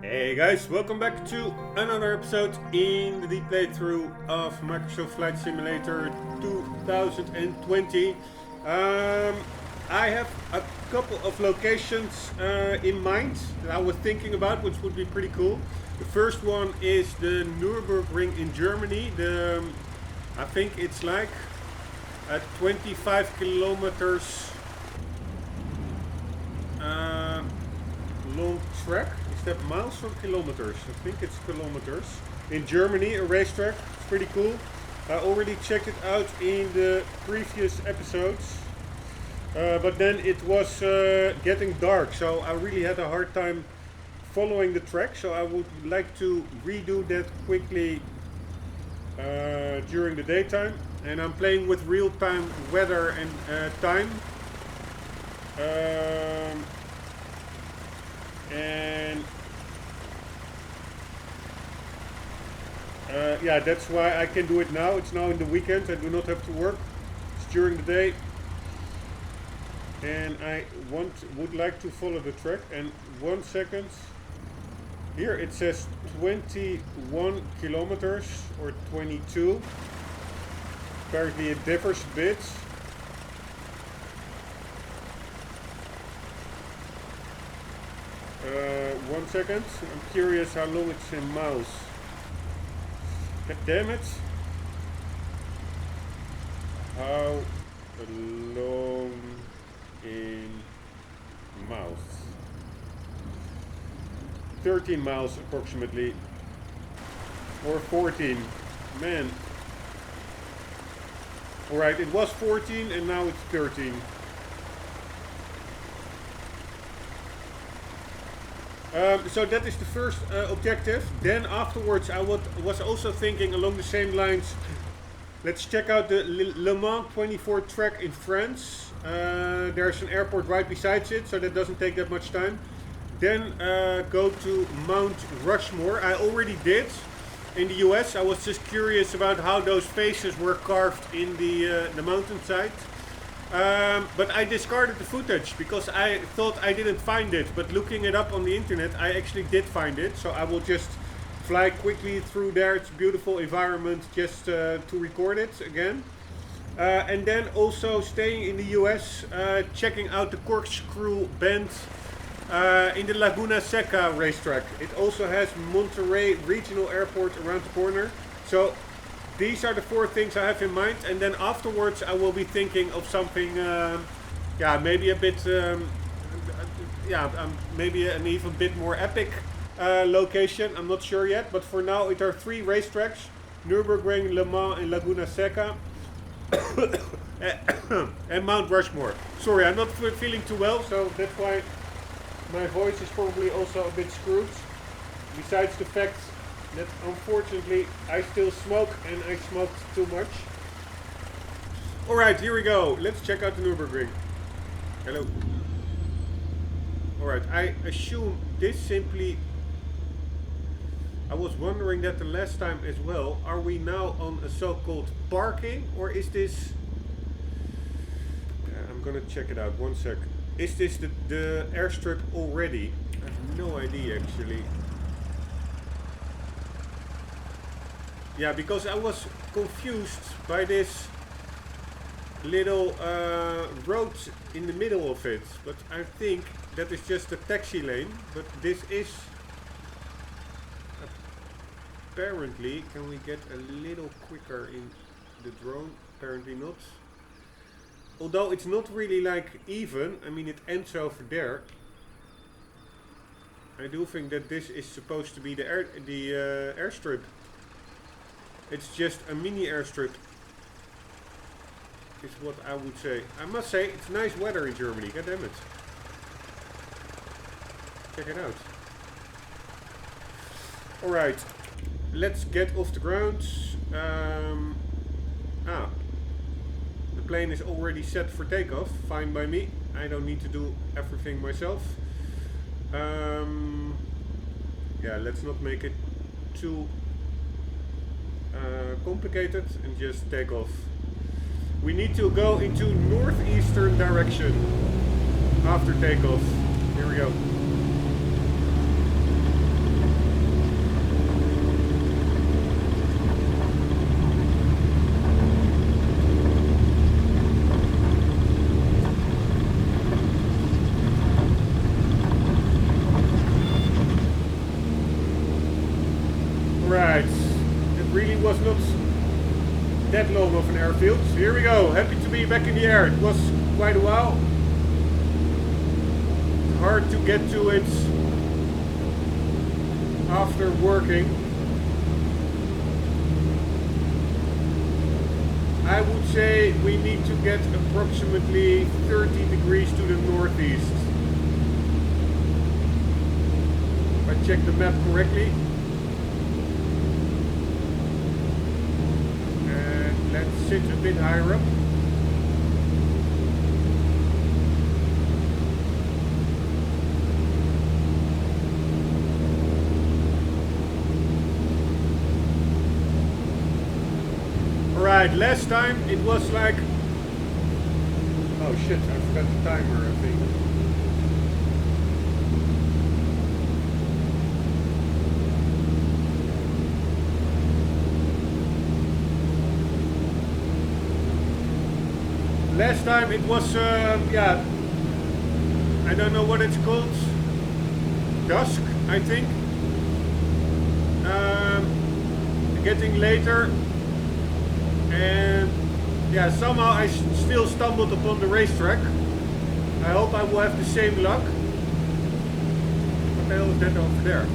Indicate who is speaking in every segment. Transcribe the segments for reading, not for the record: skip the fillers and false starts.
Speaker 1: Hey guys, welcome back to another episode in the deep playthrough of Microsoft Flight Simulator 2020. I have a couple of locations in mind that I was thinking about, which would be pretty cool. The first one is the Nurbürgring in Germany. I think it's like a 25 kilometers long track. Is that miles or kilometers? I think it's kilometers. In Germany, a racetrack. It's pretty cool. I already checked it out in the previous episodes. But then it was getting dark, so I really had a hard time following the track. So I would like to redo that quickly during the daytime. And I'm playing with real-time weather and time. Yeah, that's why I can do it now. It's now in the weekend. I do not have to work. It's during the day. And I would like to follow the track. And 1 second. Here it says 21 kilometers or 22. Apparently it differs a bit. 1 second. I'm curious how long it's in miles. God damn it. How long in miles? 13 miles approximately. Or 14. Man. Alright, it was 14 and now it's 13. So that is the first objective. Then afterwards I was also thinking along the same lines. Let's check out the Le Mans 24 track in France. There's an airport right beside it, so that doesn't take that much time. Then go to Mount Rushmore. I already did in the US. I was just curious about how those faces were carved in the mountainside. But I discarded the footage because I thought I didn't find it. But looking it up on the internet, I actually did find it. So I will just fly quickly through there. It's a beautiful environment just to record it again. And then also staying in the US, checking out the Corkscrew Bend in the Laguna Seca racetrack. It also has Monterey Regional Airport around the corner. So these are the 4 things I have in mind, and then afterwards I will be thinking of something, maybe a bit, maybe an even bit more epic location. I'm not sure yet, but for now it are 3 racetracks: Nurbürgring, Le Mans, and Laguna Seca, and Mount Rushmore. Sorry, I'm not feeling too well, so that's why my voice is probably also a bit screwed. Besides the fact that unfortunately I still smoke and I smoked too much. Alright, here we go. Let's check out the Nurbürgring. Hello. Alright, I assume this simply... I was wondering that the last time as well. Are we now on a so-called parking, or is this... I'm gonna check it out, 1 sec. Is this the airstrip already? I have no idea actually. Yeah, because I was confused by this little road in the middle of it. But I think that is just a taxi lane. But this is... Apparently, can we get a little quicker in the drone? Apparently not. Although it's not really like even. I mean, it ends over there. I do think that this is supposed to be the airstrip. It's just a mini airstrip, is what I would say. I must say, it's nice weather in Germany, god damn it. Check it out. Alright, let's get off the ground. The plane is already set for takeoff, fine by me. I don't need to do everything myself. Yeah, let's not make it too complicated and just take off. We need to go into northeastern direction after takeoff. Here we go. was not that long of an airfield. So here we go, happy to be back in the air. It was quite a while. Hard to get to it after working. I would say we need to get approximately 30 degrees to the northeast. If I check the map correctly. And let's sit a bit higher up. Alright, last time it was like... Oh shit, I forgot the timer, I think. Last time it was, yeah, I don't know what it's called. Dusk, I think. Getting later. And yeah, somehow I still stumbled upon the racetrack. I hope I will have the same luck. What the hell is that over there?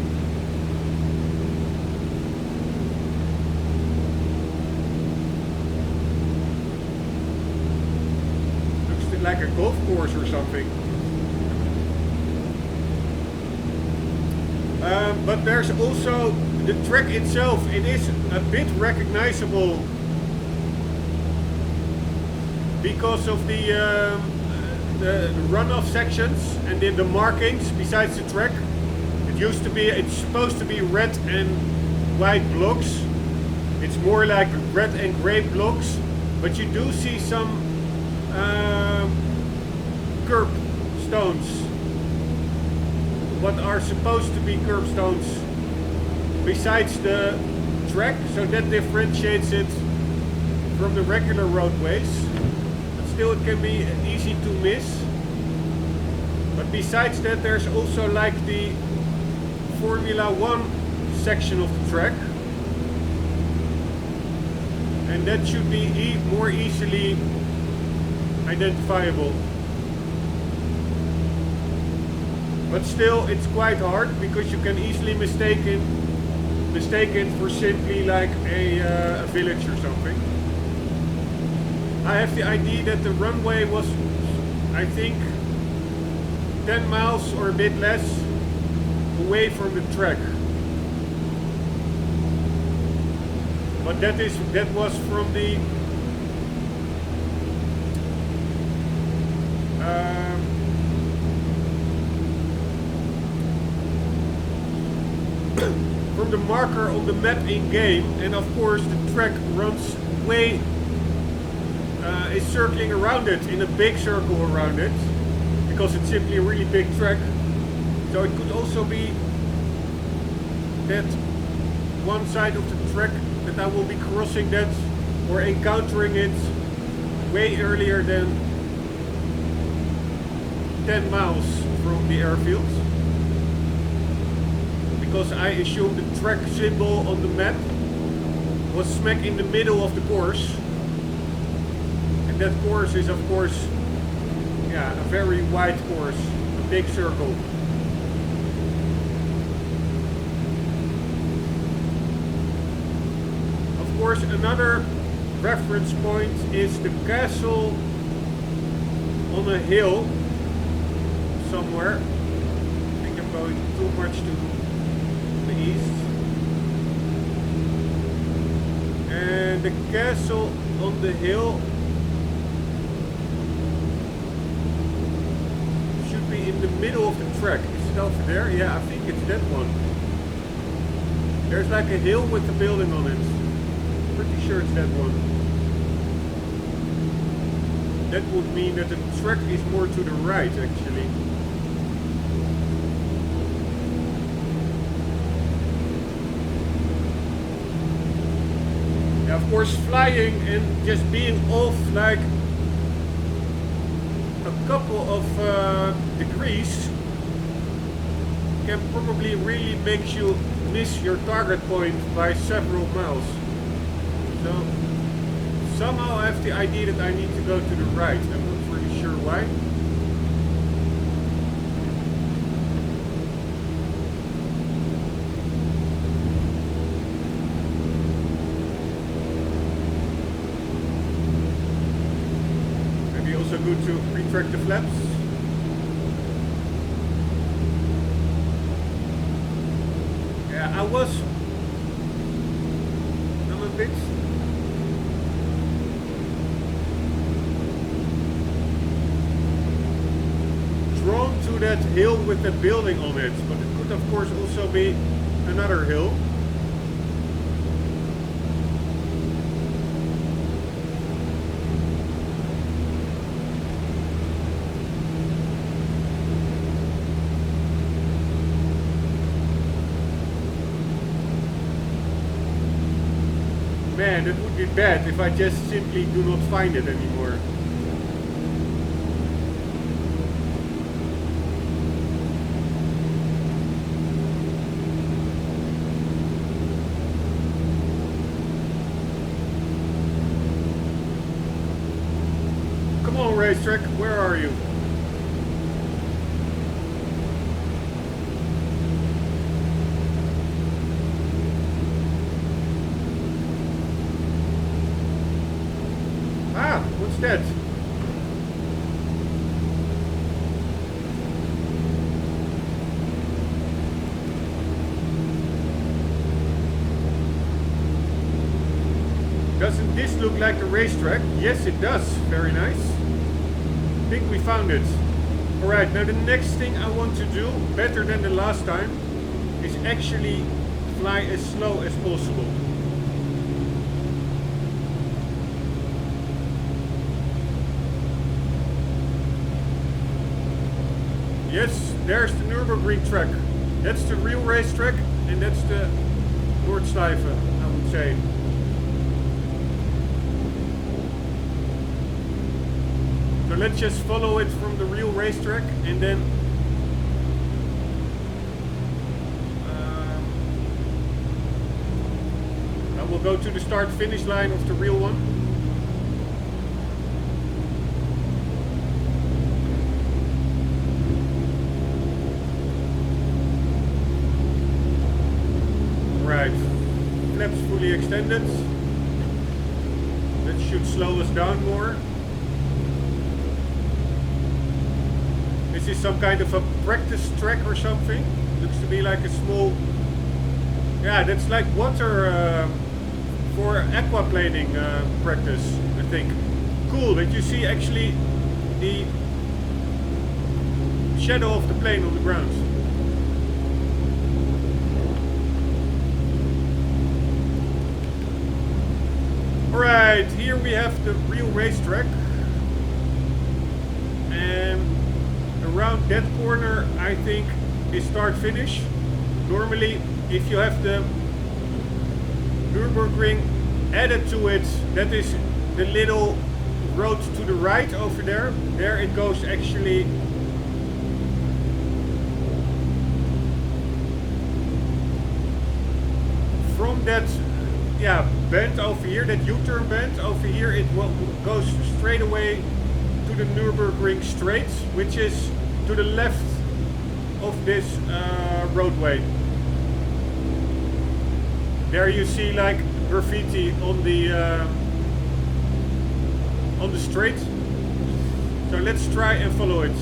Speaker 1: Looks like a golf course or something. But there's also the track itself. It is a bit recognizable because of the runoff sections and then the markings besides the track. It's supposed to be red and white blocks. It's more like red and grey blocks, but you do see some curb stones. What are supposed to be curb stones besides the track, so that differentiates it from the regular roadways. Still, it can be easy to miss. But besides that, there's also like the Formula 1 section of the track. And that should be more easily identifiable. But still, it's quite hard because you can easily mistake it for simply like a village or something. I have the idea that the runway was, I think, 10 miles or a bit less away from the track. But that was from the from the marker on the map in game, and of course the track runs way. Is circling around it in a big circle around it because it's simply a really big track. So it could also be that one side of the track that I will be crossing that or encountering it way earlier than 10 miles from the airfield, because I assume the track symbol on the map was smack in the middle of the course. That course is, of course, yeah, a very wide course, a big circle. Of course, another reference point is the castle on a hill somewhere. I think I'm going too much to the east. And the castle on the hill in the middle of the track. Is it over there? Yeah, I think it's that one. There's like a hill with a building on it. Pretty sure it's that one. That would mean that the track is more to the right, actually. Yeah, of course, flying and just being off like a couple of degrees can probably really make you miss your target point by several miles. So somehow I have the idea that I need to go to the right. I'm not really sure why. Maybe also good to retract the flaps. Yeah, I'm a bit drawn to that hill with the building on it, but it could of course also be another hill. Man, it would be bad if I just simply do not find it anymore. Come on, racetrack, where are you? Ah, what's that? Doesn't this look like a racetrack? Yes, it does. Very nice. I think we found it. Alright, now the next thing I want to do, better than the last time, is actually fly as slow as possible. Yes, there's the Nurbürgring track. That's the real racetrack, and that's the Nordschleife, I would say. So let's just follow it from the real racetrack, and then I will go to the start-finish line of the real one. Right, flaps fully extended. That should slow us down more. This is some kind of a practice track or something. Looks to be like a small... Yeah, that's like water for aquaplaning practice, I think. Cool that you see actually the shadow of the plane on the ground. Alright, here we have the real racetrack, and around that corner I think is start-finish. Normally if you have the Nurbürgring added to it, that is the little road to the right over there. There it goes actually from that bend over here, that U-turn bend over here, it goes straight away to the Nurbürgring Straight, which is to the left of this roadway. There you see like graffiti on the straight. So let's try and follow it.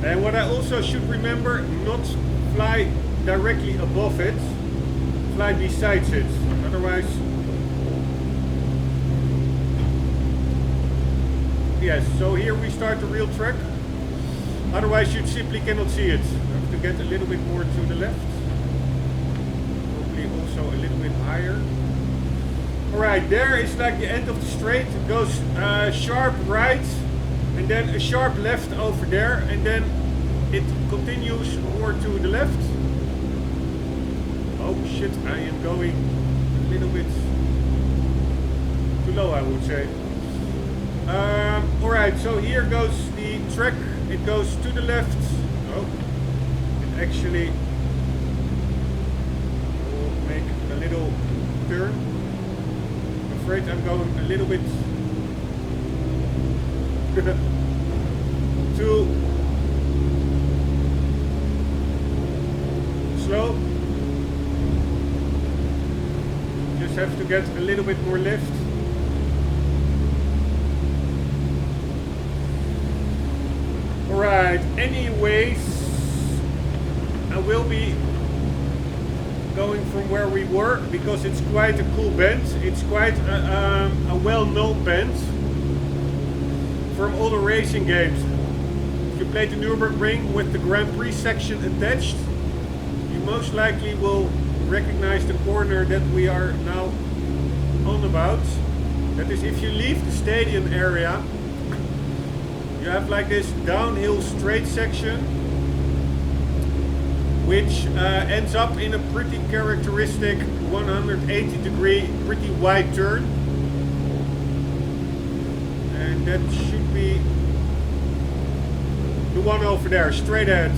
Speaker 1: And what I also should remember, not fly directly above it, fly besides it, otherwise... Yes, so here we start the real track, otherwise you simply cannot see it. I have to get a little bit more to the left, probably also a little bit higher. Alright, there is like the end of the straight, it goes sharp right, and then a sharp left over there, and then it continues more to the left. Oh shit, I am going a little bit too low, I would say. Alright, so here goes the track. It goes to the left. Oh, it actually will make a little turn. I'm afraid I'm going a little bit too slow. Just have to get a little bit more lift. Alright, anyways, I will be going from where we were because it's quite a cool bend. It's quite a well-known bend from all the racing games. If you played the Nurbürgring with the Grand Prix section attached, you most likely will recognize the corner that we are now on about. That is, if you leave the stadium area, you have like this downhill straight section, which ends up in a pretty characteristic 180 degree, pretty wide turn. And that should be the one over there, straight ahead.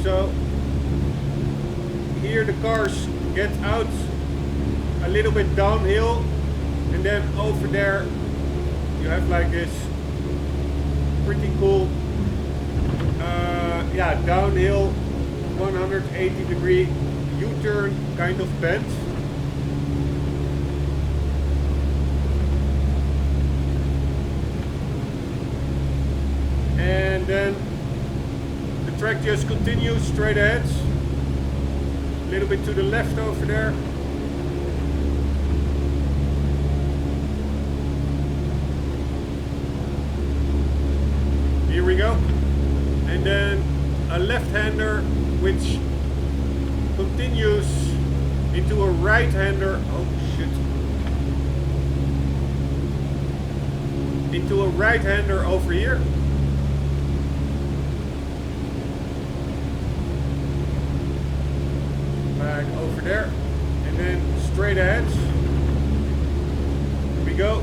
Speaker 1: So here the cars get out a little bit downhill, and then over there you have like this pretty cool yeah, downhill 180 degree U-turn kind of bend. And then the track just continues straight ahead, a little bit to the left over there. Here we go. And then a left-hander which continues into a right-hander. Oh shit. Into a right-hander over here. Back over there. And then straight ahead. Here we go.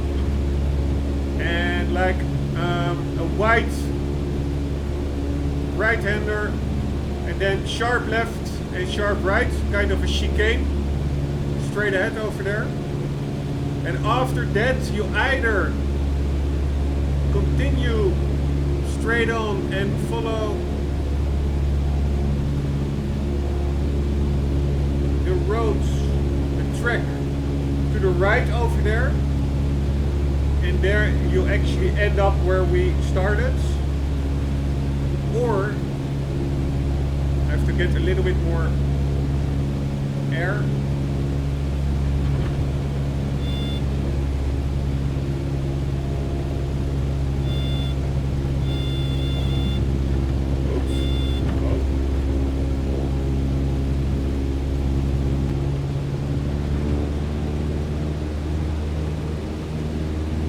Speaker 1: And like a wide right-hander, and then sharp left and sharp right, kind of a chicane straight ahead over there. And after that you either continue straight on and follow the roads, the track to the right over there, and there you actually end up where we started. Or I have to get a little bit more air. Oops. Oh.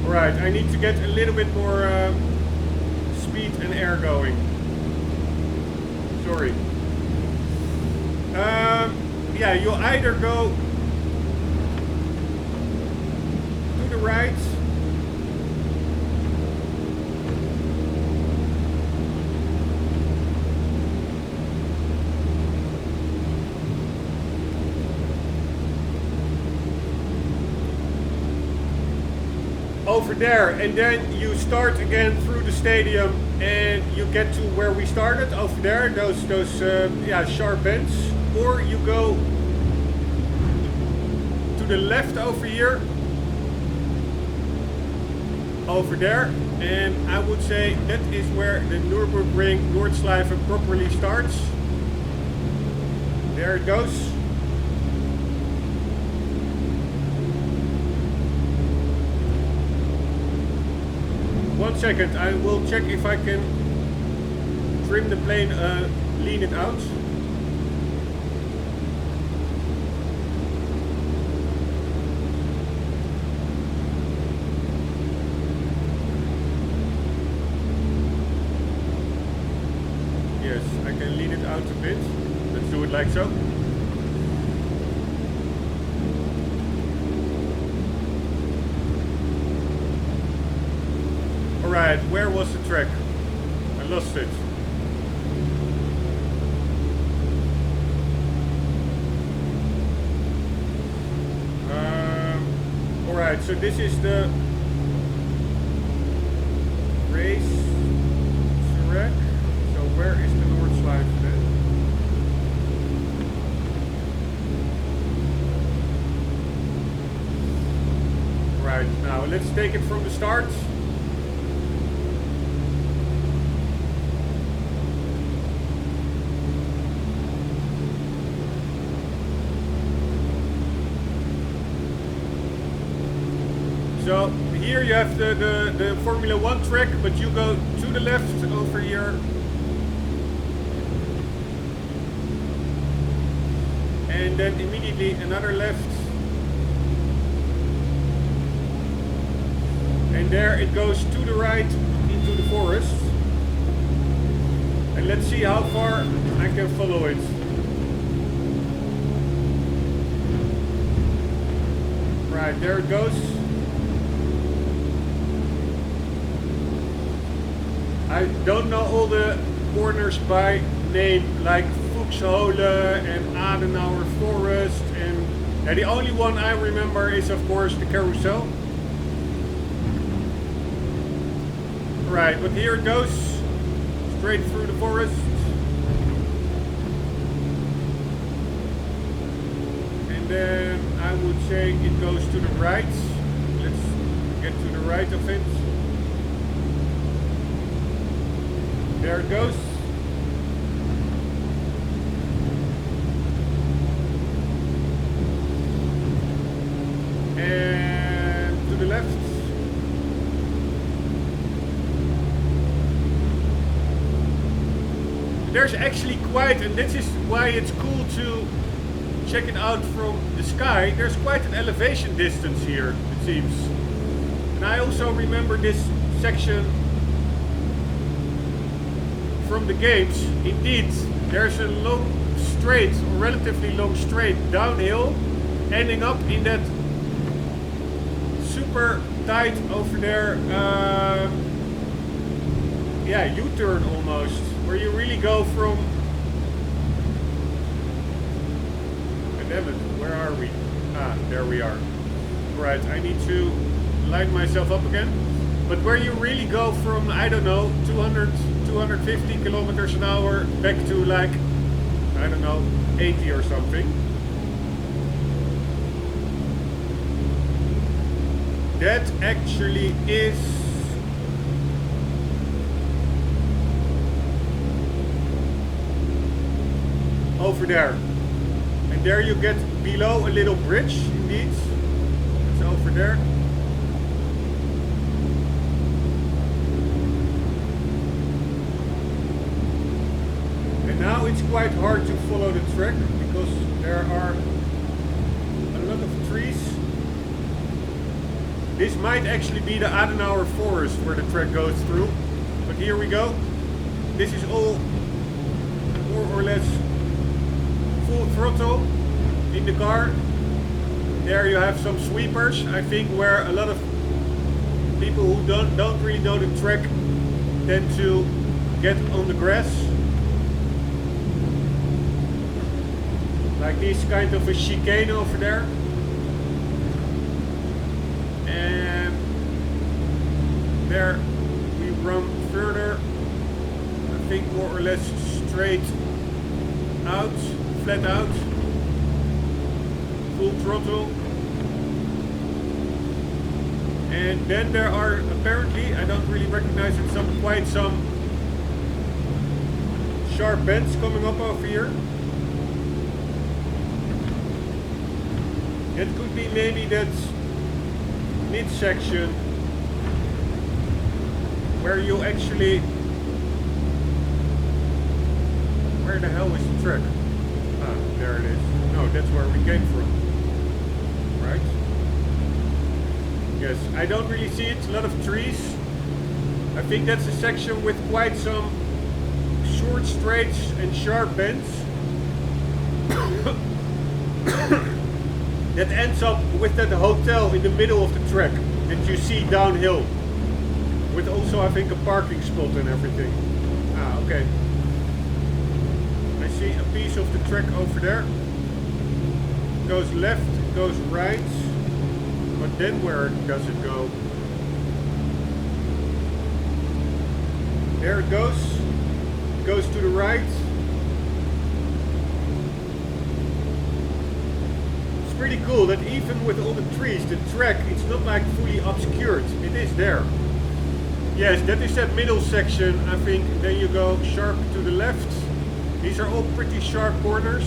Speaker 1: Alright, I need to get a little bit more speed and air going. Sorry. Yeah, you either go to the right, over there, and then you start again through the stadium and you get to where we started over there, those yeah, sharp bends. Or you go to the left over here, over there, and I would say that is where the Nurbürgring Nordschleife properly starts. There it goes. One second, I will check if I can trim the plane, lean it out. Yes, I can lean it out a bit. Let's do it like so. Alright, where was the track? I lost it. Alright, so this is the race track. So where is the Nordschleife then? Right, now let's take it from the start. So here you have the Formula 1 track, but you go to the left over here. And then immediately another left. And there it goes to the right into the forest. And let's see how far I can follow it. Right, there it goes. I don't know all the corners by name, like Fuchshole and Adenauer Forest, and the only one I remember is of course the carousel. Right, but here it goes, straight through the forest. And then I would say it goes to the right. Let's get to the right of it. There it goes. And to the left. There's actually quite, and this is why it's cool to check it out from the sky, there's quite an elevation distance here, it seems. And I also remember this section from the games. Indeed, there's a long straight, or relatively long straight downhill, ending up in that super tight over there, yeah, U-turn almost, where you really go from, damn it, where are we? Ah, there we are. Right, I need to line myself up again. But where you really go from, I don't know, 200, 250 kilometers an hour back to like, I don't know, 80 or something. That actually is over there. And there you get below a little bridge, indeed. It's over there. And now it's quite hard to follow the track because there are a lot of trees. This might actually be the Adenauer Forest where the track goes through. But here we go. This is all more or less full throttle in the car. There you have some sweepers, I think, where a lot of people who don't really know the track tend to get on the grass. Like this kind of a chicane over there. And there we run further, I think more or less straight out, flat out, full throttle. And then there are apparently, I don't really recognize it, quite some sharp bends coming up over here. It could be maybe that mid-section where you actually, where the hell is the track? Ah, there it is. No, that's where we came from. Right? Yes, I don't really see it, a lot of trees. I think that's a section with quite some short straights and sharp bends. That ends up with that hotel in the middle of the track that you see downhill. With also, I think, a parking spot and everything. Ah, okay. I see a piece of the track over there. Goes left, goes right. But then where does it go? There it goes. It goes to the right. It's pretty cool that even with all the trees, the track, it's not like fully obscured. It is there. Yes, that is that middle section, I think. Then you go sharp to the left. These are all pretty sharp corners.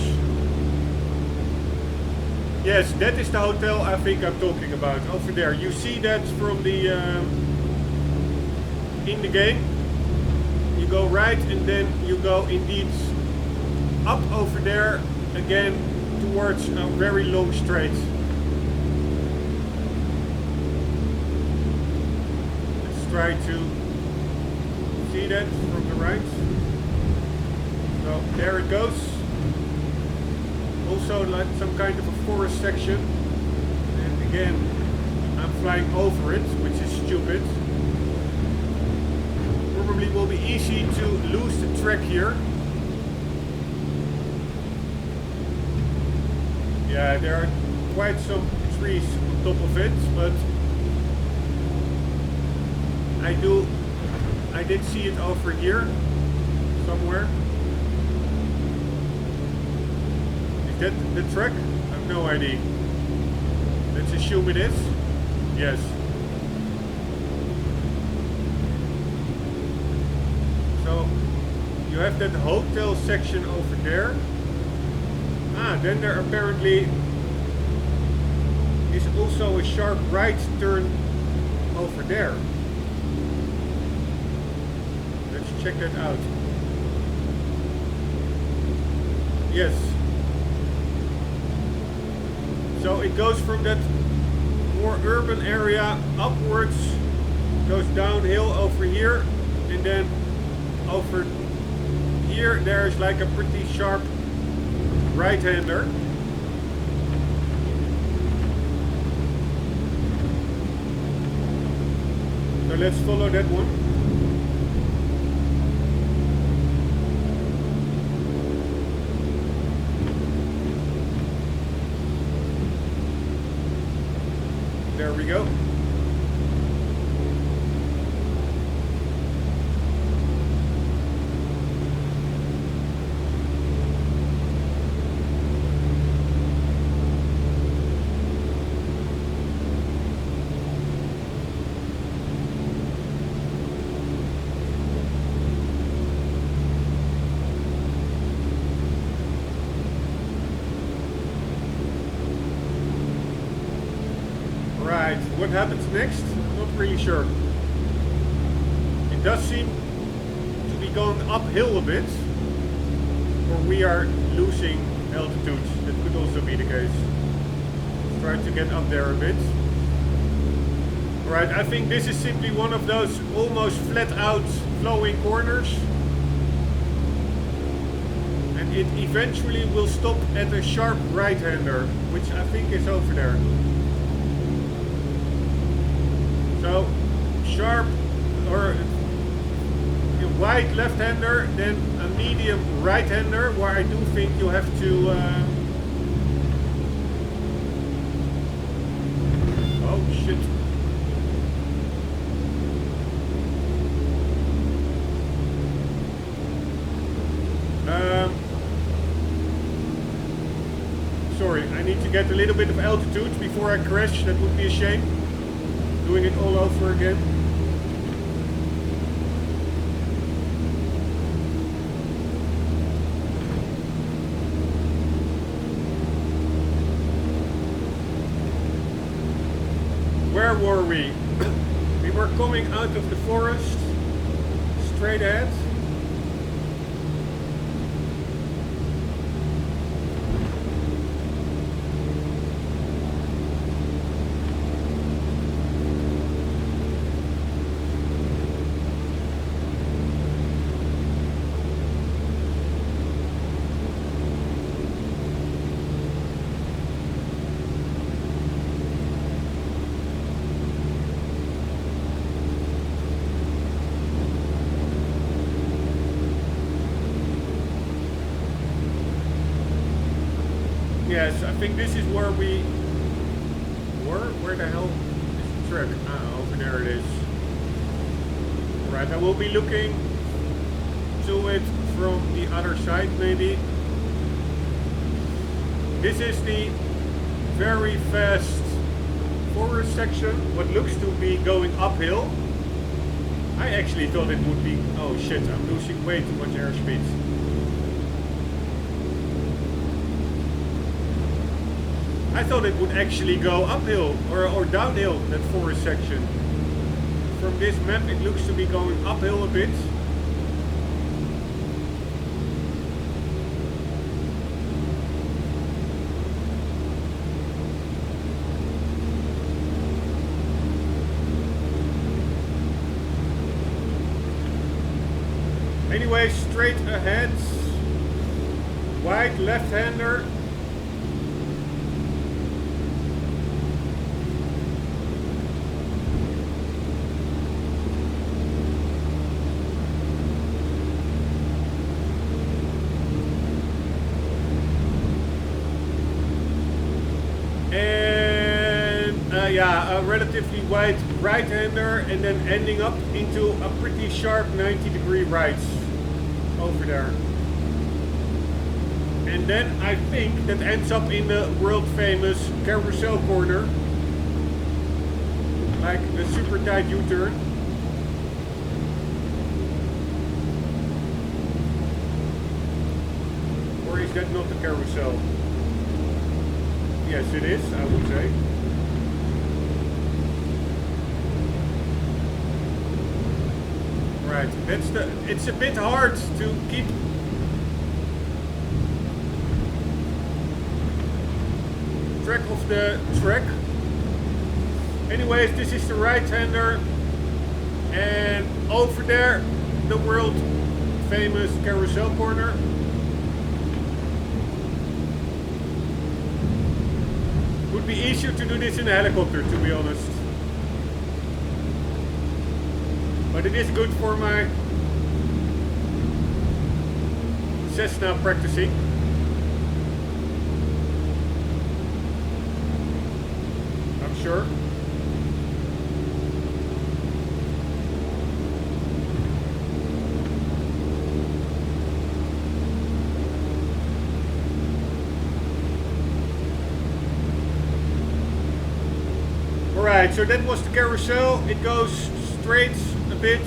Speaker 1: Yes, that is the hotel I think I'm talking about, over there. You see that from the in the game. You go right and then you go indeed up over there again towards a very long straight. Let's try to see that from the right. So there it goes. Also like some kind of a forest section. And again, I'm flying over it, which is stupid. Probably will be easy to lose the track here. Yeah, there are quite some trees on top of it, but I did see it over here somewhere. Is that the track? I have no idea. Let's assume it is. Yes. So you have that hotel section over there. Ah, then there apparently is also a sharp right turn over there. Let's check that out. Yes. So it goes from that more urban area upwards, goes downhill over here, and then over here there's like a pretty sharp right-hander. So let's follow that one. There we go. Right, what happens next? Not really sure. It does seem to be going uphill a bit, or we are losing altitude. That could also be the case. Let's try to get up there a bit. Right, I think this is simply one of those almost flat out flowing corners. And it eventually will stop at a sharp right-hander, which I think is over there. So, sharp or a wide left-hander, then a medium right-hander, where I do think you have to... oh shit. Sorry, I need to get a little bit of altitude before I crash. That would be a shame. Doing it all over again. Where were we? We were coming out of the forest, straight ahead. Yes, I think this is where we were. Where the hell is the track? Ah, over there it is. Alright, I will be looking to it from the other side maybe. This is the very fast forward section, what looks to be going uphill. I actually thought it would be... Oh shit, I'm losing way too much airspeed. I thought it would actually go uphill or downhill, that forward section. From this map it looks to be going uphill a bit. Anyway, straight ahead, wide left-hander. Yeah, a relatively wide right-hander and then ending up into a pretty sharp 90-degree right over there. And then I think that ends up in the world-famous carousel corner, like the super tight U-turn. Or is that not the carousel? Yes, it is, I would say. Right, it's a bit hard to keep track of the track. Anyways, this is the right-hander, and over there the world famous carousel corner. Would be easier to do this in a helicopter, to be honest. But it is good for my Cessna practicing. I'm sure. Alright, so that was the carousel. It goes straight a bit,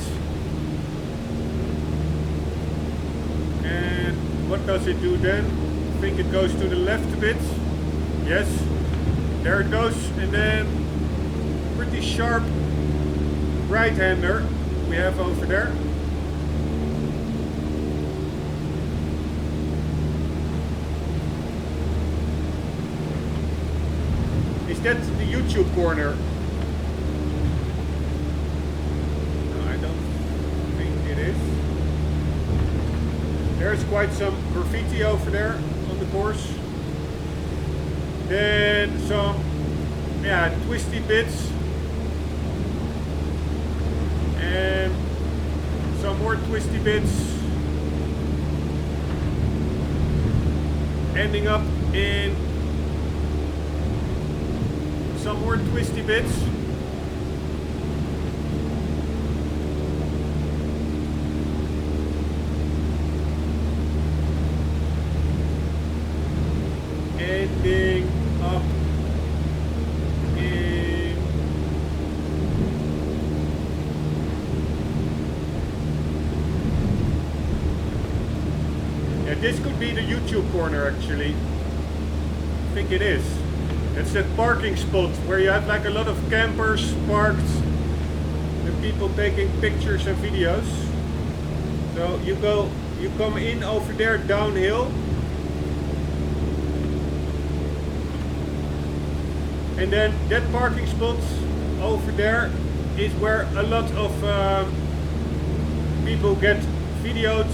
Speaker 1: and what does it do then? I think it goes to the left a bit. Yes, there it goes, and then pretty sharp right-hander we have over there. Is that the YouTube corner? There's quite some graffiti over there on the course. Then some, yeah, twisty bits. And some more twisty bits. Ending up in some more twisty bits. Ending up in yeah, this could be the YouTube corner actually. I think it is. It's that parking spot where you have like a lot of campers parked and people taking pictures and videos. So you come in over there downhill. And then that parking spot over there is where a lot of people get videos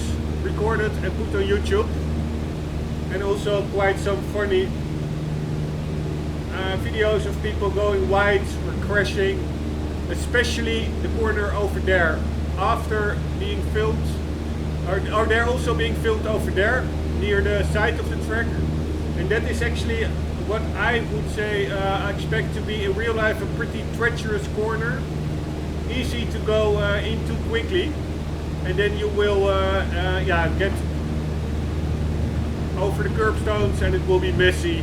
Speaker 1: recorded and put on YouTube. And also quite some funny videos of people going wide or crashing. Especially the corner over there. After being filmed. Or they're also being filmed over there, near the side of the track. And that is actually what I would say I expect to be in real life a pretty treacherous corner. Easy to go into quickly, and then you will get over the curbstones and it will be messy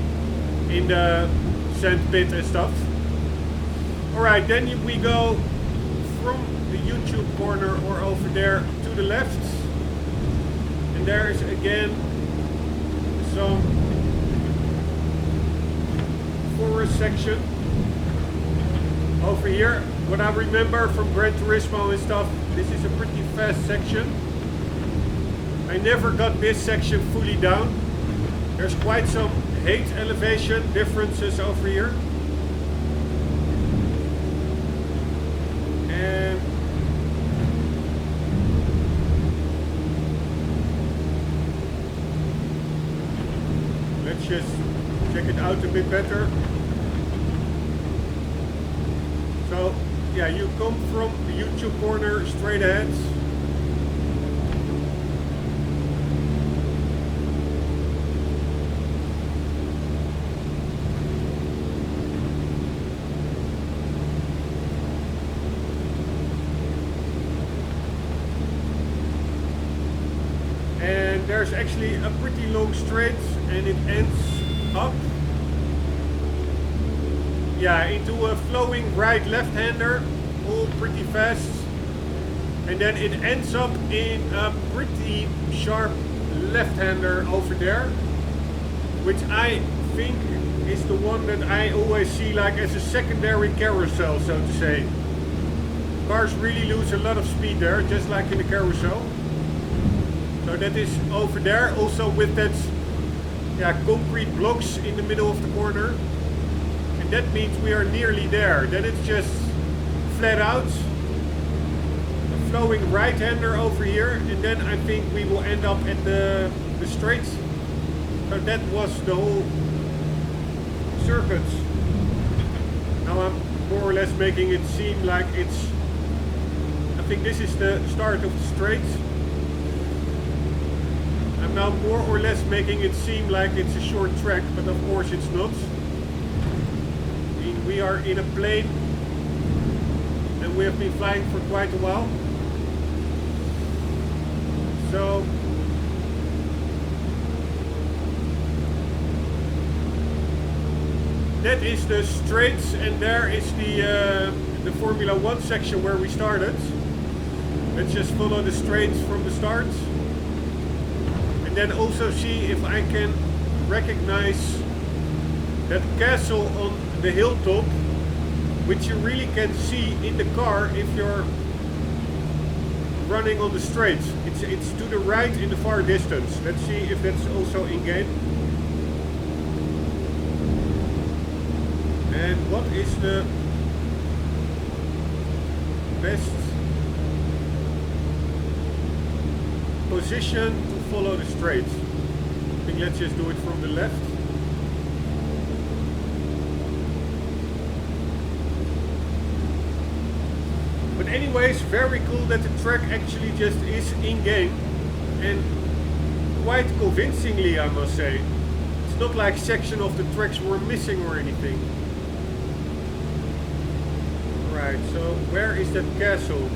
Speaker 1: in the sand pit and stuff. Alright, then we go from the YouTube corner or over there to the left, and there is again some forest section over here. What I remember from Gran Turismo and stuff, this is a pretty fast section. I never got this section fully down. There's quite some height elevation differences over here. And let's just check it out a bit better. So yeah, you come from the YouTube corner straight ahead. And there's actually a pretty long straight, and it ends up into a flowing right left-hander, all pretty fast, and then it ends up in a pretty sharp left-hander over there, which I think is the one that I always see like as a secondary carousel, so to say. Cars really lose a lot of speed there, just like in the carousel. So that is over there, also with that concrete blocks in the middle of the corner. That means we are nearly there. Then it's just flat out, a flowing right-hander over here, and then I think we will end up at the straight. So that was the whole circuit. Now I'm more or less making it seem like it's, I think this is the start of the straight. I'm now more or less making it seem like it's a short track, but of course it's not. We are in a plane and we have been flying for quite a while. So that is the straights, and there is the Formula 1 section where we started. Let's just follow the straights from the start. And then also see if I can recognize that castle on the hilltop, which you really can see in the car if you're running on the straights. It's to the right in the far distance. Let's see if that's also in game. And what is the best position to follow the straights? I think let's just do it from the left. But anyways, very cool that the track actually just is in game, and quite convincingly, I must say. It's not like section of the tracks were missing or anything. Right, so where is that castle?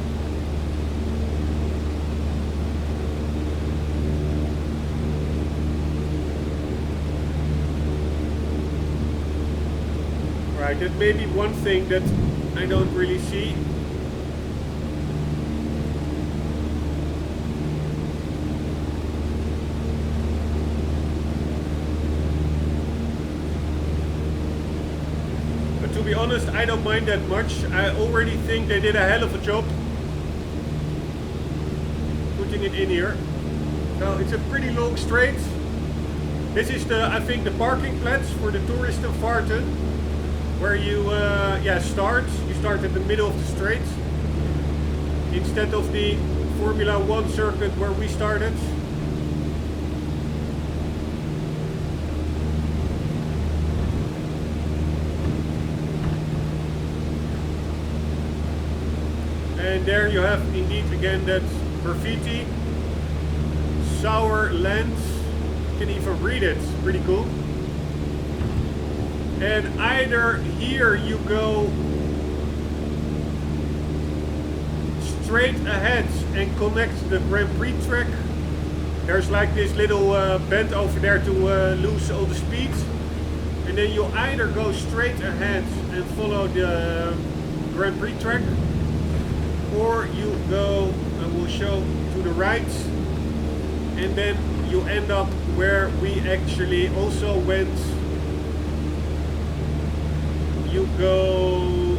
Speaker 1: Right, that may be one thing that I don't really see. To be honest, I don't mind that much. I already think they did a hell of a job putting it in here. So it's a pretty long straight. This is I think the parking plats for the Touristenvaarten, where you start. You start at the middle of the straight instead of the Formula 1 circuit where we started. And there you have indeed again that graffiti, sour land. You can even read it, pretty cool. And either here you go straight ahead and connect the Grand Prix track. There's like this little bend over there to lose all the speed. And then you either go straight ahead and follow the Grand Prix track, or you go, I will show, to the right, and then you end up where we actually also went. You go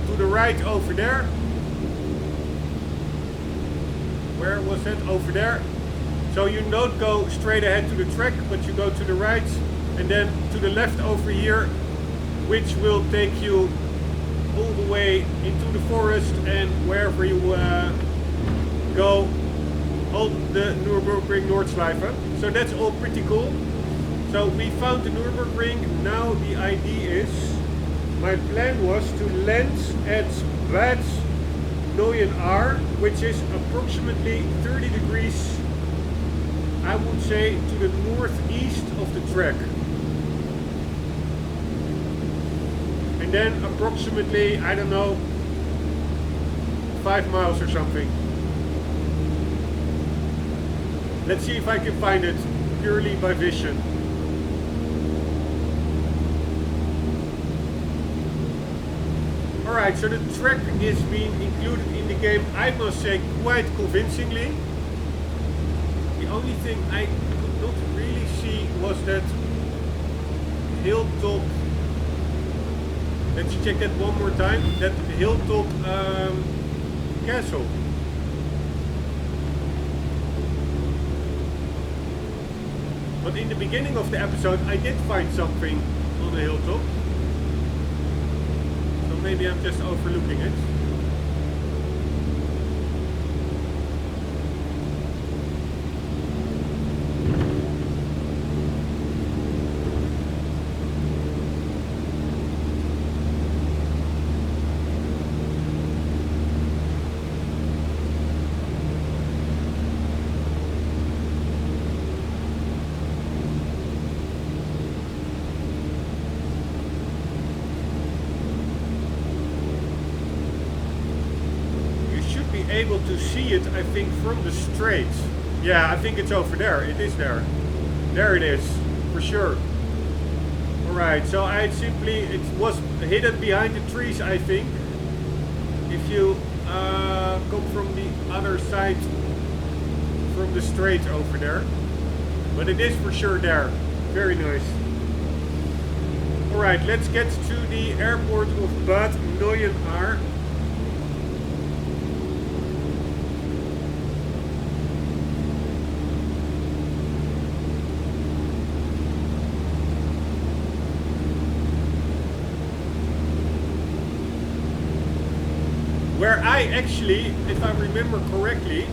Speaker 1: to the right over there. Where was that? Over there. So you don't go straight ahead to the track, but you go to the right and then to the left over here, which will take you all the way into the forest and wherever you go on the Nurbürgring Nordschleife. So that's all pretty cool. So we found the Nurbürgring. Now the idea is, my plan was to land at Bad Neuenahr, which is approximately 30 degrees, I would say, to the northeast of the track. And then approximately, I don't know, 5 miles or something. Let's see if I can find it purely by vision. Alright, so the track is being included in the game, I must say, quite convincingly. The only thing I could not really see was that hilltop. Let's check that one more time. That hilltop castle. But in the beginning of the episode I did find something on the hilltop. So maybe I'm just overlooking it. Able to see it, I think, from the straight. Yeah, I think it's over there. It is there. There it is, for sure. Alright, so I simply, it was hidden behind the trees, I think. If you come from the other side, from the straight over there. But it is for sure there. Very nice. Alright, let's get to the airport of Bad Neuenahr. Where I actually, if I remember correctly,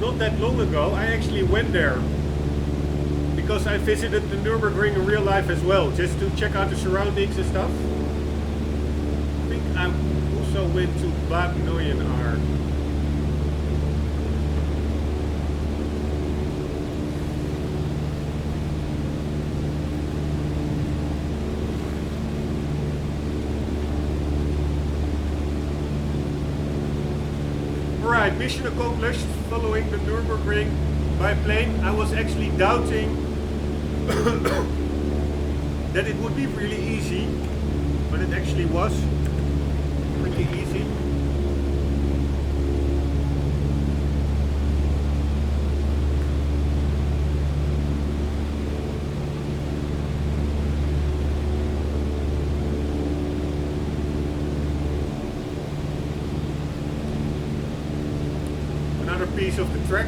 Speaker 1: not that long ago, I actually went there. Because I visited the Nurbürgring in real life as well, just to check out the surroundings and stuff. I think I also went to Bad Neuenahr. Alright, mission accomplished, following the Nurbürgring by plane. I was actually doubting that it would be really easy, but it actually was pretty easy. Another piece of the track.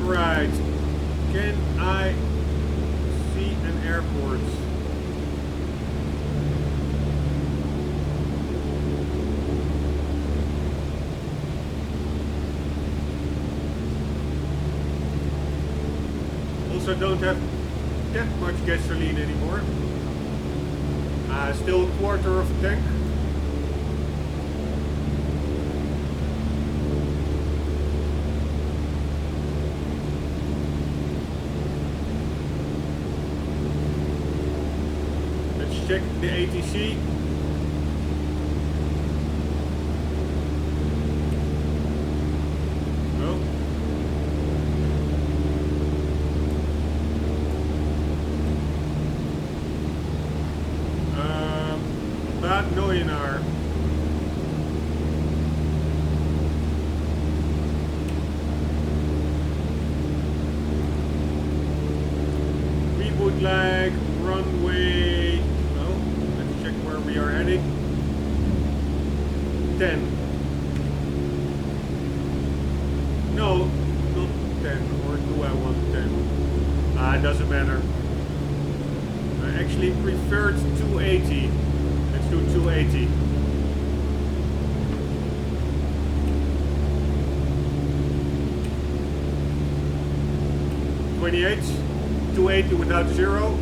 Speaker 1: Right, can I see an airport? also don't have that much gasoline anymore. Still a quarter of a tank. Let's check the ATC. Flag, runway, oh, let's check where we are heading. 10. No, not 10, or do I want 10? It doesn't matter. I actually preferred 280. Let's do 280. $28. 280 without zero.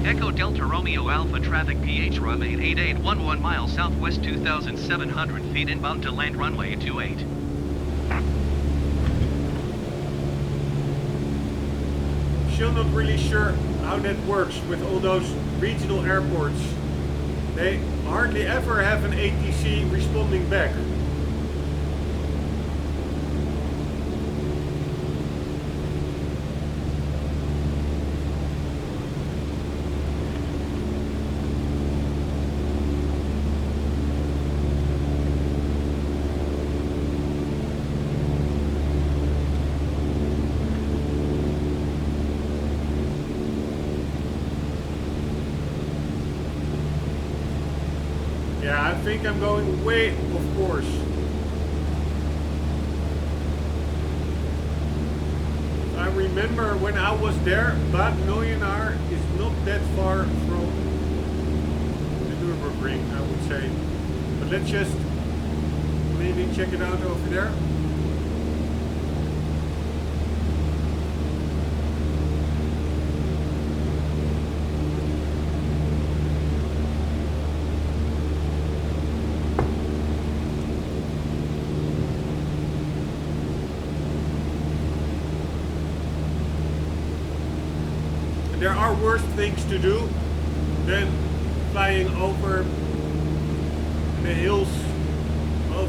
Speaker 2: Echo Delta Romeo Alpha traffic PH runway 8811 miles southwest 2,700 feet inbound to land runway 28.
Speaker 1: Still not really sure how that works with all those regional airports. They hardly ever have an ATC responding back. Yeah, I think I'm going way off course. I remember when I was there, Bad Neuenaar is not that far from the Nurbürgring, I would say. But let's just maybe check it out over there. There are worse things to do than flying over the hills of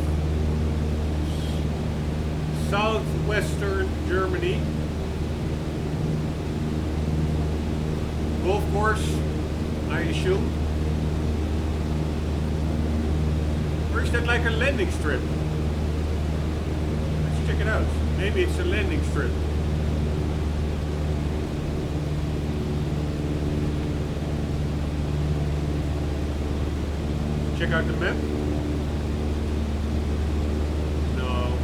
Speaker 1: southwestern Germany. Golf course, I assume. Or is that like a landing strip? Let's check it out. Maybe it's a landing strip. Check out the map. No.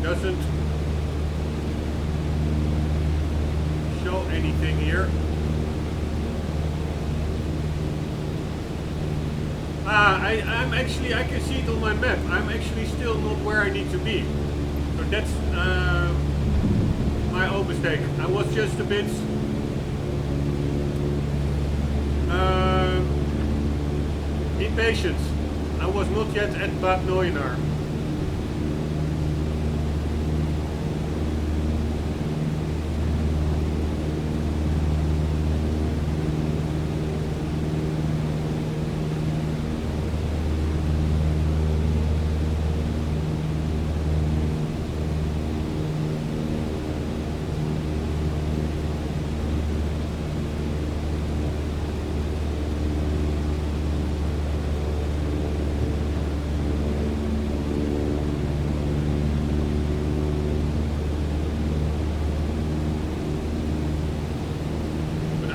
Speaker 1: Doesn't show anything here. I'm actually, I can see it on my map. I'm actually still not where I need to be. So that's my own mistake. I was just a bit impatient. I was not yet at Bad Neuenaar.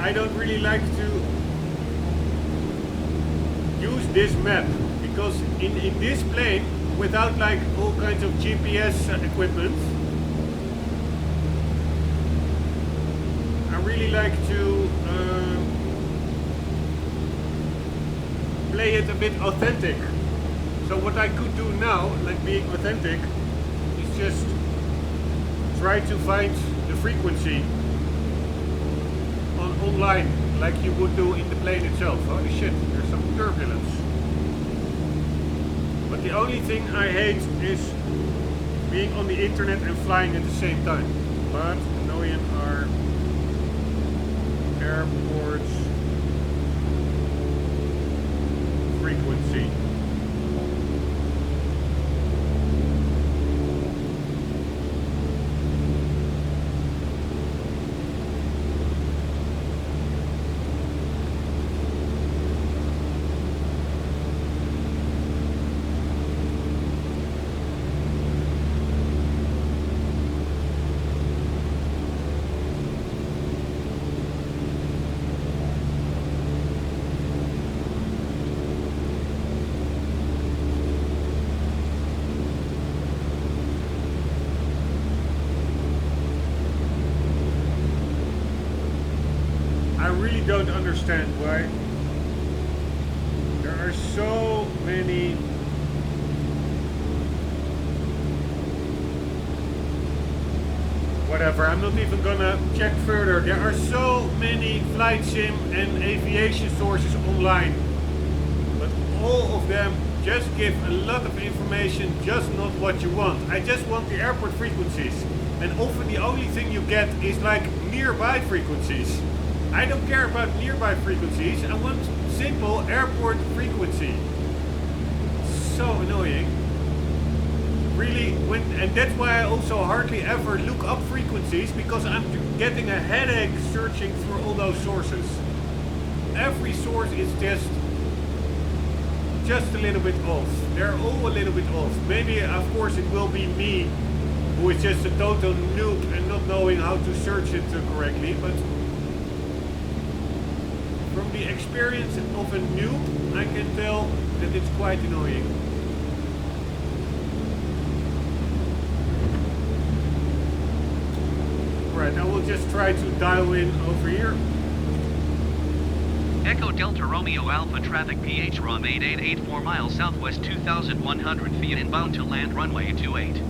Speaker 1: I don't really like to use this map because in this plane, without like all kinds of GPS equipment, I really like to play it a bit authentic. So what I could do now, like being authentic, is just try to find the frequency online, like you would do in the plane itself. Holy shit, there's some turbulence. But the only thing I hate is being on the internet and flying at the same time. But annoying are airports frequency. Don't understand why there are so many whatever, I'm not even gonna check further. There are so many flight sim and aviation sources online, but all of them just give a lot of information, just not what you want. I just want the airport frequencies, and often the only thing you get is like nearby frequencies. I don't care about nearby frequencies, I want simple airport frequency. So annoying. Really, and that's why I also hardly ever look up frequencies, because I'm getting a headache searching through all those sources. Every source is just a little bit off. They're all a little bit off. Maybe, of course, it will be me who is just a total noob and not knowing how to search it correctly, but from the experience of a noob, I can tell that it's quite annoying. Right, I will just try to dial in over here.
Speaker 2: Echo Delta Romeo Alpha traffic PH ROM 8884 miles southwest 2,100 feet inbound to land runway 28.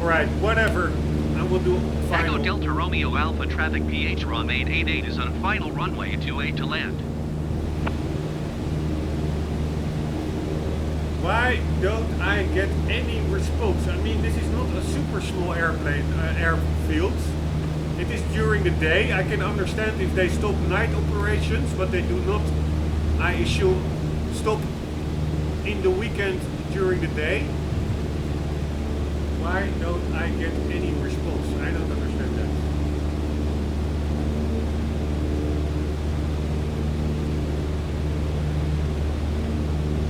Speaker 1: Alright, whatever. I will do final.
Speaker 2: Echo Delta Romeo Alpha traffic PH ROM 888 is on final runway 28 to land.
Speaker 1: Why don't I get any response? I mean, this is not a super small airfield. It is during the day. I can understand if they stop night operations, but they do not, I assume, stop in the weekend during the day. Why don't I get any response? I don't understand that.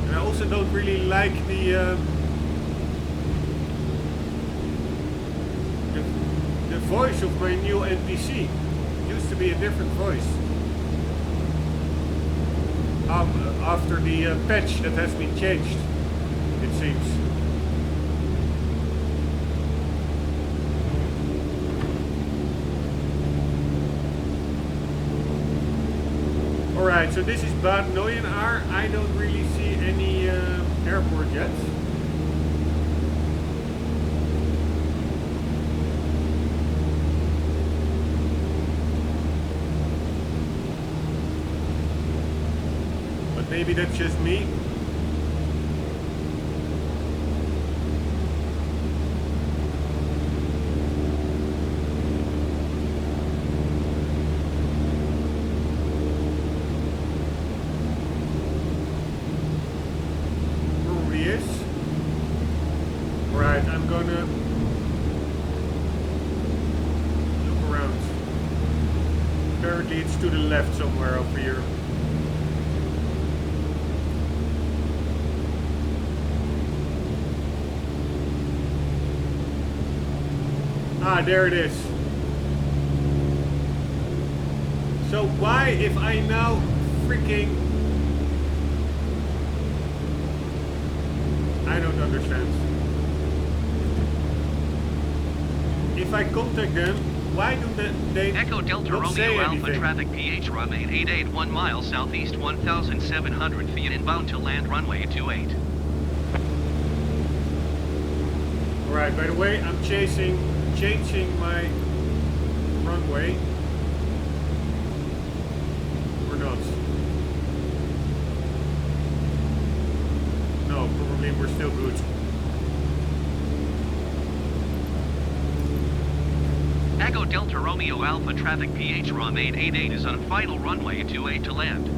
Speaker 1: And I also don't really like the voice of my new NPC. It used to be a different voice. After the patch that has been changed, it seems. Alright, so this is Bad Neuenaar. I don't really see any airport yet. But maybe that's just me. It's to the left somewhere over here. Ah, there it is. So why, if I now freaking... I don't understand. If I contact them, why do they
Speaker 2: Echo Delta
Speaker 1: not say
Speaker 2: Romeo Alpha
Speaker 1: anything?
Speaker 2: traffic PH runway 88 1 mile southeast 1,700 feet inbound to land runway 28.
Speaker 1: Alright, by the way, I'm changing my runway. Or not? No, probably we're still good.
Speaker 2: Echo Delta Romeo Alpha traffic PH ROM 888 is on final runway 28 to land.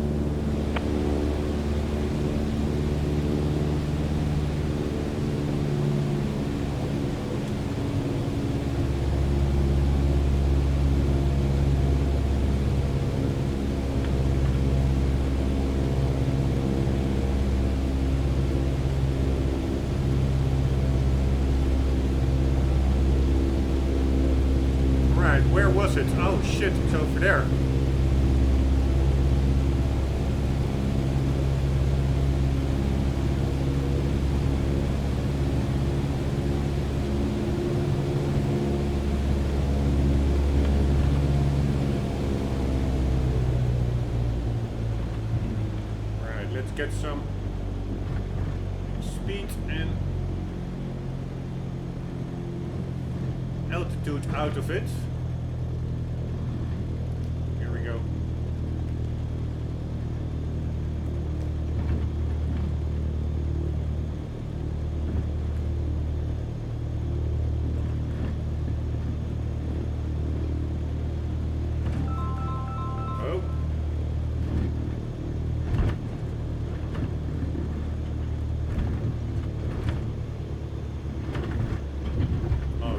Speaker 1: Where was it? Oh shit, it's over there. Alright, let's get some speed and altitude out of it.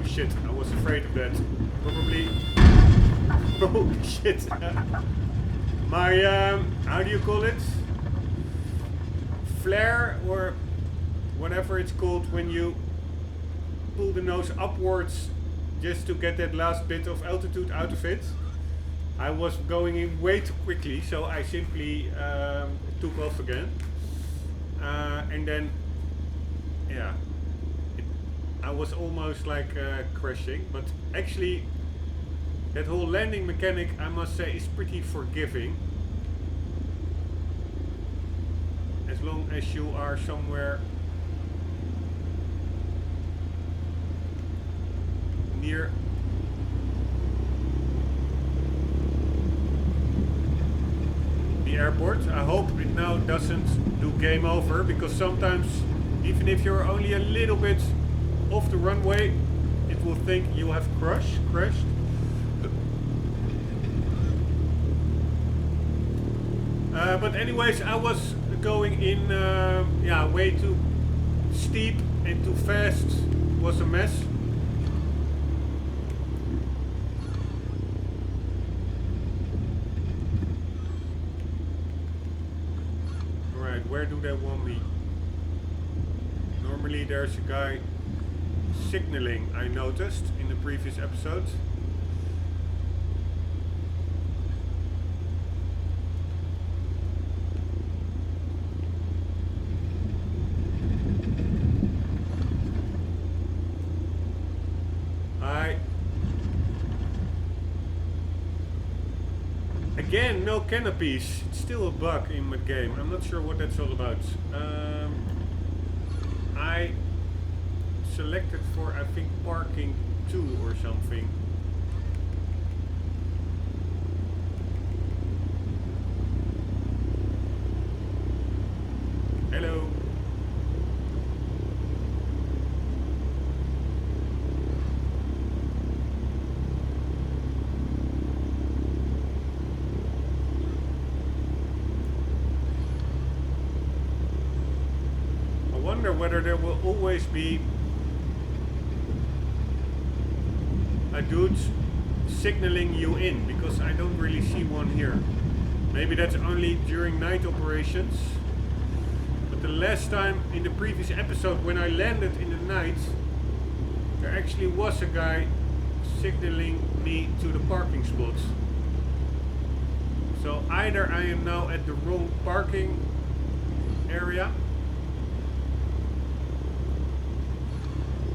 Speaker 1: Shit, I was afraid of that. Probably. Oh shit. My, how do you call it? Flare, or whatever it's called when you pull the nose upwards just to get that last bit of altitude out of it. I was going in way too quickly, so I simply took off again. And then, yeah. I was almost like crashing, but actually that whole landing mechanic, I must say, is pretty forgiving. As long as you are somewhere near the airport. I hope it now doesn't do game over, because sometimes even if you're only a little bit off the runway, it will think you have crashed. But anyways, I was going in yeah, way too steep and too fast. It was a mess. Alright, where do they want me? Normally there's a guy signaling, I noticed in the previous episode. Again, no canopies. It's still a bug in my game. I'm not sure what that's all about. I selected for, I think, parking 2 or something. Hello. I wonder whether there will always be a dude signaling you in, because I don't really see one here. Maybe that's only during night operations. But the last time in the previous episode when I landed in the night, there actually was a guy signaling me to the parking spot. So either I am now at the wrong parking area,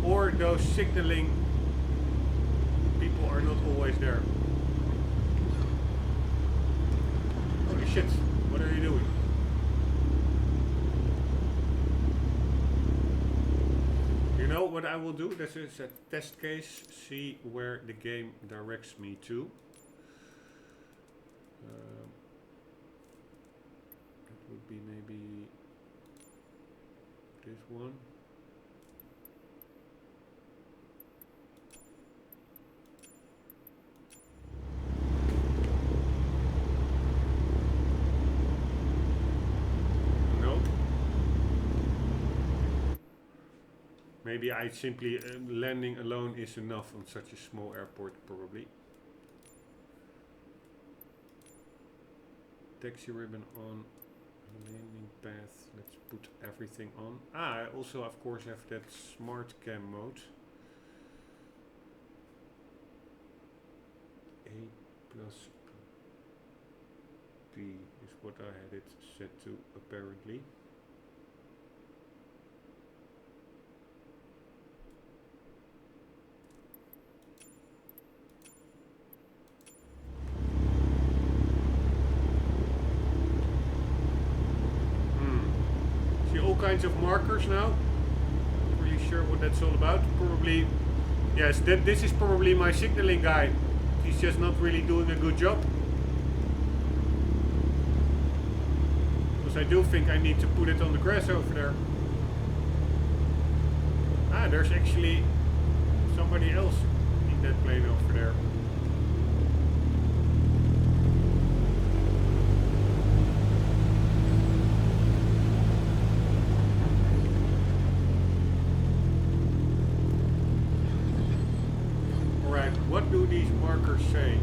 Speaker 1: or those signaling people are not always there. Holy shit, what are you doing? You know what I will do? This is a test case, see where the game directs me to. That would be maybe this one. Maybe I simply landing alone is enough on such a small airport, probably. Taxi ribbon on, landing path. Let's put everything on. I also, of course, have that smart cam mode. A plus B is what I had it set to, apparently. Kinds of markers now. Not really sure what that's all about. Probably, yes, this is probably my signaling guy. He's just not really doing a good job. Because I do think I need to put it on the grass over there. Ah, there's actually somebody else in that plane over there. What do these markers say?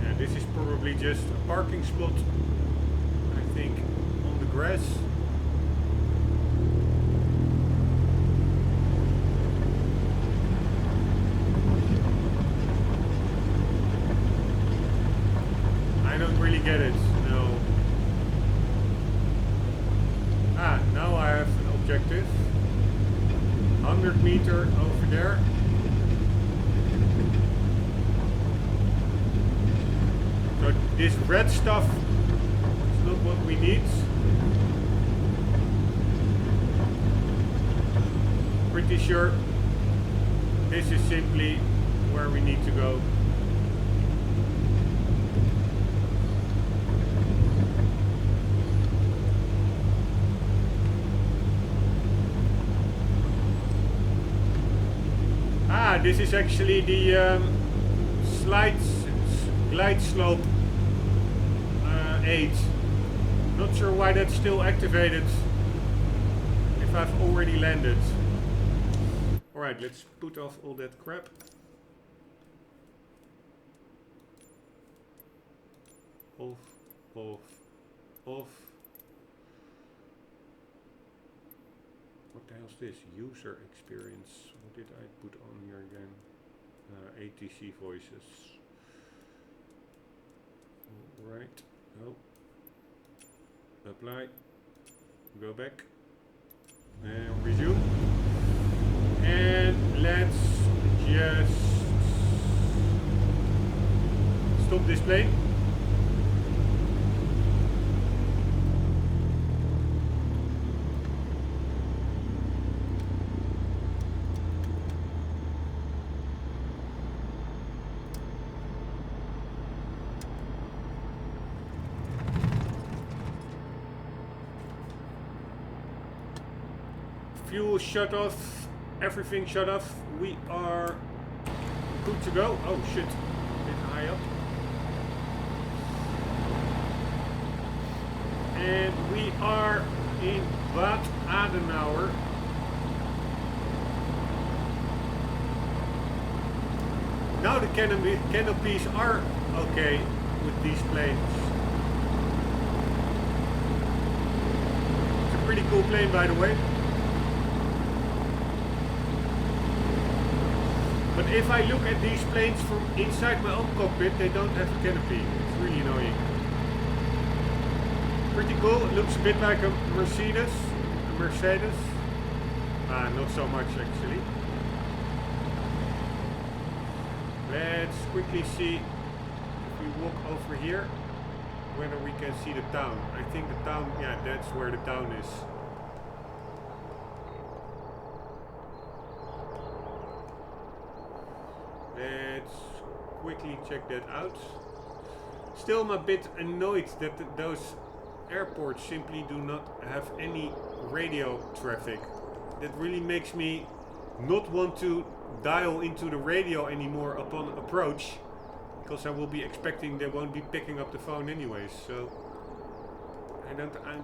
Speaker 1: Yeah, this is probably just a parking spot, I think, on the grass. I don't really get it, no. Ah, now I have an objective. 100 meter over there. So this red stuff is not what we need. Pretty sure this is simply where we need to go. This is actually the glide slope aid. Not sure why that's still activated if I've already landed. Alright, let's put off all that crap. Off, off, off. What the hell is this? User experience. What did I put on here again? ATC voices. Alright. Oh. Apply. Go back. And resume. And let's just stop this plane. Fuel shut off, everything shut off. We are good to go. Oh shit, a bit high up. And we are in Bad Adenauer. Now the canopies are okay with these planes. It's a pretty cool plane, by the way. But if I look at these planes from inside my own cockpit, they don't have a canopy. It's really annoying. Pretty cool. It looks a bit like a Mercedes. a Mercedes. Not so much actually. Let's quickly see if we walk over here whether we can see the town. I think the town, yeah, that's where the town is. Let's quickly check that out. Still, I'm a bit annoyed that those airports simply do not have any radio traffic. That really makes me not want to dial into the radio anymore upon approach, because I will be expecting they won't be picking up the phone anyways. So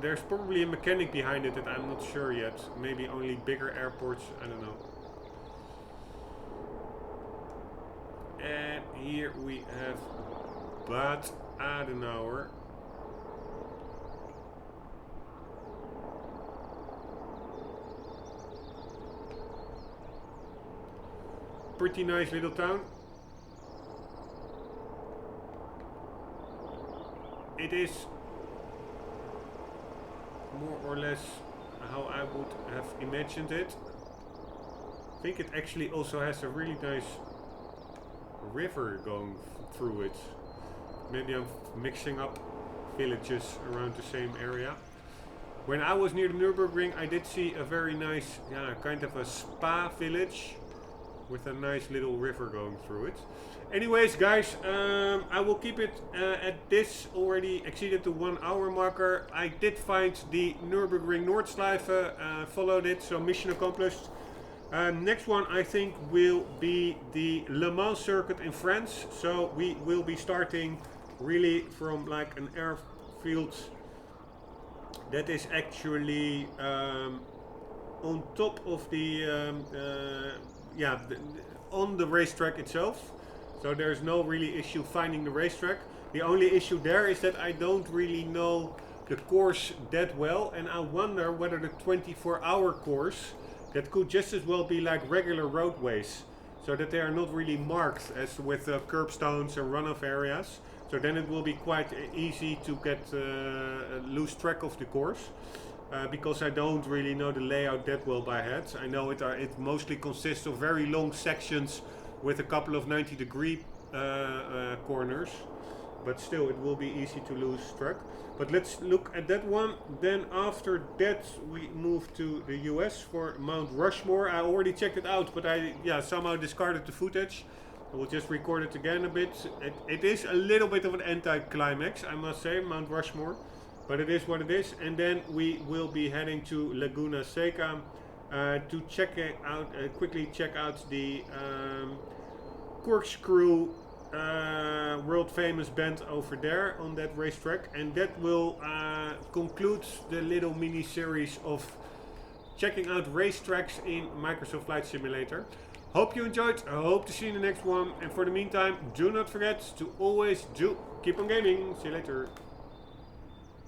Speaker 1: there's probably a mechanic behind it that I'm not sure yet. Maybe only bigger airports, I don't know. And here we have Bad Adenauer. Pretty nice little town. It is more or less how I would have imagined it. I think it actually also has a really nice river going through it. Maybe I'm mixing up villages around the same area. When I was near the Nurbürgring, I did see a very nice, yeah, kind of a spa village with a nice little river going through it. Anyways, guys, I will keep it at this. Already exceeded the 1 hour marker. I did find the Nurbürgring Nordschleife, followed it, so mission accomplished. Next one I think will be the Le Mans circuit in France. So we will be starting really from like an airfield that is actually on top of the yeah, on the racetrack itself. So there's no really issue finding the racetrack. The only issue there is that I don't really know the course that well, and I wonder whether the 24-hour course, that could just as well be like regular roadways, so that they are not really marked as with curbstones and runoff areas. So then it will be quite easy to get lose track of the course. Because I don't really know the layout that well by head. I know it mostly consists of very long sections with a couple of 90-degree corners, but still it will be easy to lose track. But let's look at that one. Then after that we move to the US for Mount Rushmore. I already checked it out, but I somehow discarded the footage. I will just record it again a bit. It is a little bit of an anti-climax, I must say, Mount Rushmore. But it is what it is. And then we will be heading to Laguna Seca to check it out, quickly check out the Corkscrew world famous bend over there on that racetrack. And that will conclude the little mini series of checking out racetracks in Microsoft Flight Simulator. Hope you enjoyed. I hope to see you in the next one. And for the meantime, do not forget to always keep on gaming. See you later.